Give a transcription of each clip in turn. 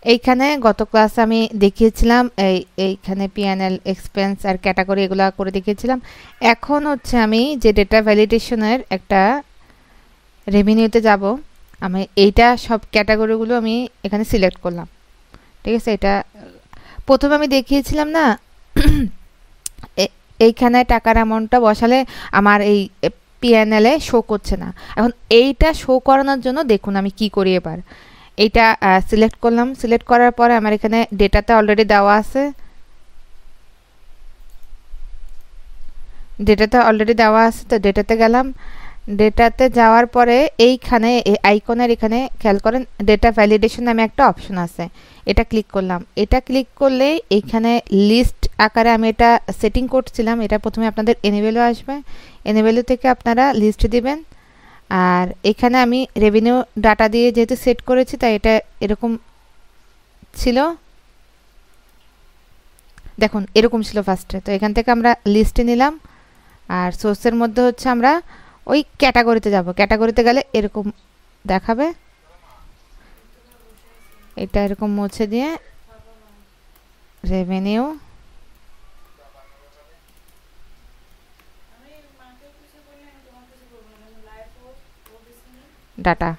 এইখানে গত ক্লাসে আমি দেখিয়েছিলাম এইখানে P&L এক্সপেন্স আর ক্যাটাগরি এগুলা করে দেখিয়েছিলাম। এখন হচ্ছে আমি যে ডেটা ভ্যালিডেশনের একটা রেভিনিউতে যাব, আমি এইটা সব ক্যাটাগরিগুলো আমি এখানে সিলেক্ট করলাম। ঠিক আছে, এটা প্রথমে আমি দেখিয়েছিলাম না এইখানে টাকার অ্যামাউন্টটা বসালে আমার এই P&L এ শো করছে না। এখন এইটা শো করানোর জন্য দেখুন আমি কি করি এবার। এইটা সিলেক্ট করলাম, সিলেক্ট করার পরে আমার এখানে ডেটাতে অলরেডি দেওয়া আছে, তো ডেটাতে গেলাম। ডেটাতে যাওয়ার পরে এইখানে এই আইকনের এখানে খেয়াল করেন ডেটা ভ্যালিডেশন নামে একটা অপশন আছে, এটা ক্লিক করলাম। এটা ক্লিক করলে এইখানে লিস্ট আকারে আমি এটা সেটিং করছিলাম, এটা প্রথমে আপনাদের এনেবেলও আসবে, এনেবেলু থেকে আপনারা লিস্ট দিবেন। আর এখানে আমি রেভিনিউ ডাটা দিয়ে যেহেতু সেট করেছি তাই এটা এরকম ছিল, দেখুন এরকম ছিল ফার্স্টে। তো এখান থেকে আমরা লিস্টে নিলাম আর সোর্সের মধ্যে হচ্ছে আমরা ওই ক্যাটাগরিতে যাব, ক্যাটাগরিতে গেলে এরকম দেখাবে, এটা এরকম মুছে দিয়ে রেভিনিউ ডাটা,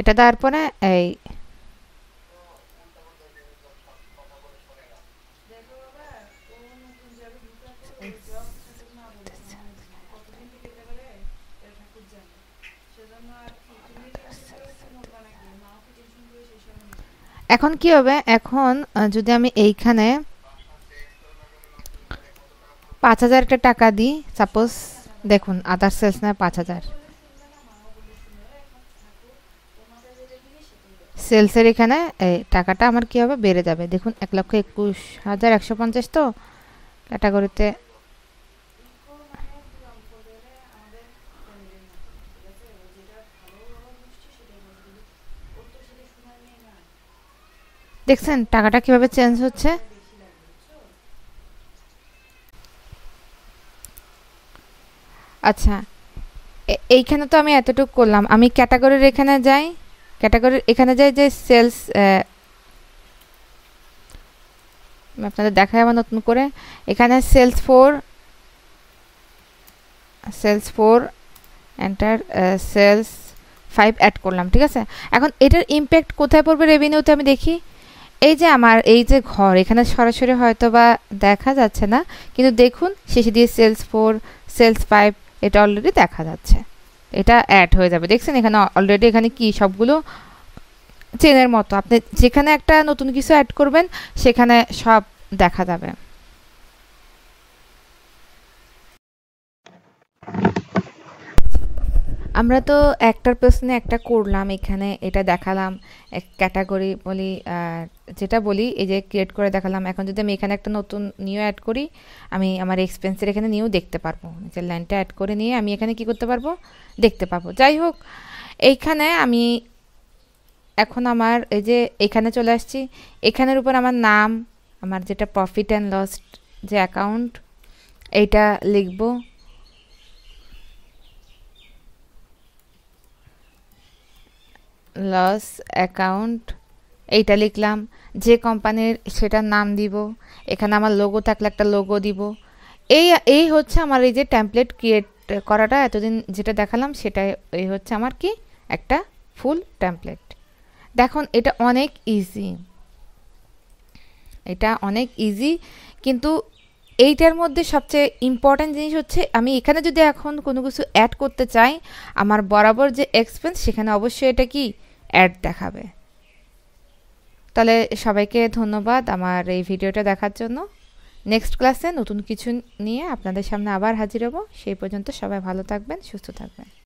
এটা দেওয়ার পরে এই এখন কি হবে, এখন যদি আমি এইখানে 5,000 একটা টাকা দিই সাপোজ, দেখুন আদার সেলস না 5,000, সেলসের এখানে এই টাকাটা আমার কি হবে বেড়ে যাবে, দেখুন 1,21,150 তো ক্যাটাগরিতে। দেখছেন টাকাটা কিভাবে চেঞ্জ হচ্ছে। আচ্ছা, এইখানে তো আমি এতটুকু করলাম, আমি ক্যাটাগরির এখানে যাই, ক্যাটাগরির এখানে যাই যে সেলস, আপনাদের দেখাই আমার নতুন করে, এখানে সেলস 4 এন্টার সেলস 5 অ্যাড করলাম। ঠিক আছে, এখন এটার ইম্প্যাক্ট কোথায় পড়বে রেভিনিউতে আমি দেখি। এই যে আমার এই যে ঘর এখানে সরাসরি হয়তো বা দেখা যাচ্ছে না, কিন্তু দেখুন শেষে দিয়ে সেলস 4 সেলস 5 এটা অলরেডি দেখা যাচ্ছে, এটা অ্যাড হয়ে যাবে। দেখছেন এখানে অলরেডি এখানে কি সবগুলো চেনের মতো, আপনি যেখানে একটা নতুন কিছু অ্যাড করবেন সেখানে সব দেখা যাবে। আমরা তো একটার প্রশ্নে একটা করলাম, এখানে এটা দেখালাম ক্যাটাগরি বলি, যেটা বলি এই যে ক্রিয়েট করে দেখালাম। এখন যদি আমি এখানে একটা নতুন নিউ অ্যাড করি, আমি আমার এক্সপেন্সের এখানে নিউ দেখতে পারবো, যে লাইনটা অ্যাড করে নিয়ে আমি এখানে কি করতে পারবো দেখতে পাবো। যাই হোক, এইখানে আমি এখন আমার এই যে এখানে চলে আসছি, এখানের উপর আমার নাম, আমার যেটা প্রফিট অ্যান্ড লস যে অ্যাকাউন্ট এইটা লিখবো, লস অ্যাকাউন্ট এইটা লিখলাম, যে কোম্পানির সেটার নাম দিব, এখানে আমার লোগো থাকলে একটা লোগো দিব। এই এই হচ্ছে আমার এই যে টেমপ্লেট ক্রিয়েট করাটা, এতদিন যেটা দেখালাম সেটা এই হচ্ছে আমার কি একটা ফুল টেমপ্লেট। দেখুন এটা অনেক ইজি, এটা অনেক ইজি, কিন্তু এইটার মধ্যে সবচেয়ে ইম্পর্ট্যান্ট জিনিস হচ্ছে আমি এখানে যদি এখন কোনো কিছু অ্যাড করতে চাই, আমার বরাবর যে এক্সপেন্স সেখানে অবশ্যই এটা কি অ্যাড দেখাবে। তাহলে সবাইকে ধন্যবাদ আমার এই ভিডিওটা দেখার জন্য। নেক্সট ক্লাসে নতুন কিছু নিয়ে আপনাদের সামনে আবার হাজির হব, সেই পর্যন্ত সবাই ভালো থাকবেন, সুস্থ থাকবেন।